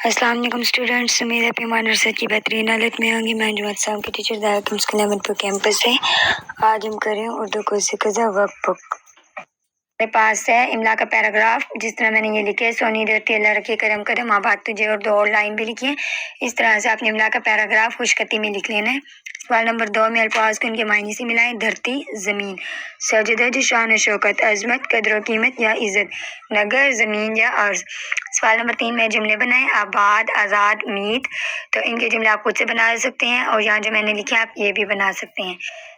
अस्सलाम वालेकुम स्टूडेंट्स, उम्मीद है पैमान और सच की बेहतरीन हालत में होंगी। मैं जुमत साहब की teacher Darul school Ahmadpur campus से। आज हम करें उर्दू को सिकजा वर्कबुक। मेरे पास है इमला का पैराग्राफ, जिस तरह मैंने ये लिखे, सोनी धरती अल्लाह रखे करम करम आबाद तुझे, और 2 और लाइन भी लिखी है। इस तरह से आपने इमला का पैराग्राफ खुशखती में लिख लेना है। सवाल नंबर 2 में अल्फाज को उनके मायने से मिलाएं। धरती, ज़मीन, सजदज, शान शौकत, अजमत, कदर कीमत या इज़्ज़त, नगर, ज़मीन या अर्ज़। सवाल नंबर 3 में जुमले बनाएं। आबाद, आज़ाद, मीत। तो इनके जुमले आप खुद से बना सकते हैं, और यहाँ जो मैंने लिखे आप ये भी बना सकते हैं।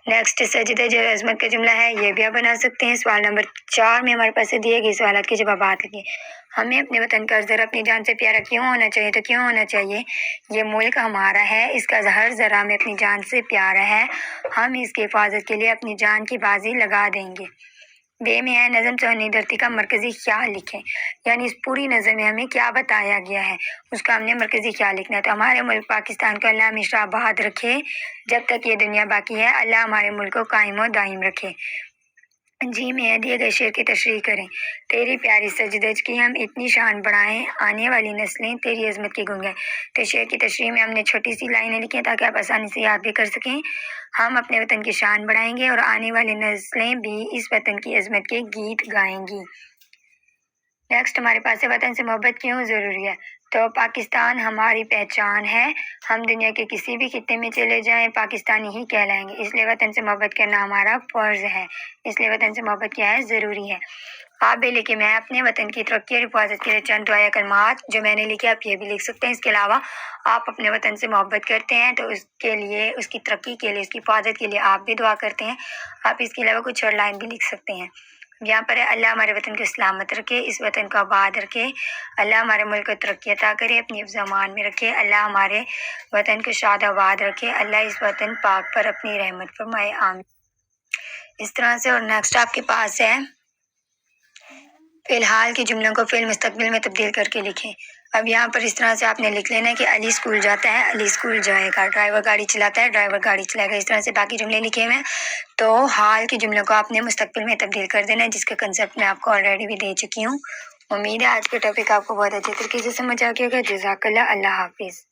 नेक्स्ट, सजदज और अजमत का जुमला है, ये भी आप बना सकते हैं। सवाल नंबर 4 में हमारे पास दिए गए सवाल के जवाब लिखिए। हमें अपने वतन का ज़रा अपनी जान से प्यारा क्यों होना चाहिए? तो क्यों होना चाहिए? ये मुल्क हमारा है, इसका हर ज़रा में अपनी जान से प्यारा है। हम इसकी हिफाजत के लिए अपनी जान की बाजी लगा देंगे। बे में है नज़म सोनी धरती का मरकज़ी ख्याल लिखें, यानी इस पूरी नज़म में हमें क्या बताया गया है उसका हमने मरकज़ी ख्याल लिखना है। तो हमारे मुल्क पाकिस्तान को अल्लाह हमेशा आबाद रखे, जब तक ये दुनिया बाकी है अल्लाह हमारे मुल्क को कायम व दायम रखे। जी में दिए गए शेर की तशरीह करें। तेरी प्यारी सजदज की हम इतनी शान बढ़ाएं, आने वाली नस्लें तेरी अजमत की गूंगे। तो शेर की तशरीह में हमने छोटी सी लाइनें लिखी हैं ताकि आप आसानी से याद भी कर सकें। हम अपने वतन की शान बढ़ाएंगे और आने वाली नस्लें भी इस वतन की अजमत के गीत गाएंगी। नेक्स्ट हमारे पास है, वतन से मोहब्बत क्यों ज़रूरी है? तो पाकिस्तान हमारी पहचान है, हम दुनिया के किसी भी खित्ते में चले जाएं पाकिस्तानी ही कहलाएंगे, इसलिए वतन से मोहब्बत करना हमारा फ़र्ज़ है। इसलिए वतन से मोहब्बत क्या है? ज़रूरी है। आप भी लिखे, मैं अपने वतन की तरक्की और हिफाजत के लिए चंद दुआया कलमात जो मैंने लिखे आप ये भी लिख सकते हैं। इसके अलावा आप अपने वतन से मोहब्बत करते हैं तो उसके लिए, उसकी तरक्की के लिए, उसकी हिफाजत के लिए आप भी दुआ करते हैं। आप इसके अलावा कुछ और लाइन भी लिख सकते हैं। यहाँ पर है, अल्लाह हमारे वतन को सलामत रखे, इस वतन को आबाद रखे, अल्लाह हमारे मुल्क को तरक्की अता करे, अपनी हिफ्ज़ अमान में रखे, अल्लाह हमारे वतन को शाद आबाद रखे, अल्लाह इस वतन पाक पर अपनी रहमत फरमाए, आमीन। इस तरह से। और नेक्स्ट आपके पास है, फ़िलहाल के जुमलों को फ़िल मुस्तक़बिल में तब्दील करके लिखें। अब यहाँ पर इस तरह से आपने लिख लेना है कि अली स्कूल जाता है, अली स्कूल जाएगा, ड्राइवर गाड़ी चलाता है, ड्राइवर गाड़ी चलाएगा। इस तरह से बाकी जुमले लिखे हुए हैं। तो हाल के जुमलों को आपने मुस्तक़बिल में तब्दील कर देना है, जिसका कंसेप्ट मैं आपको ऑलरेडी भी दे चुकी हूँ। उम्मीद है आज का टॉपिक आपको बहुत अच्छे तरीके से समझ आ गया होगा। जज़ाकल्लाह, अल्लाह हाफ़िज़।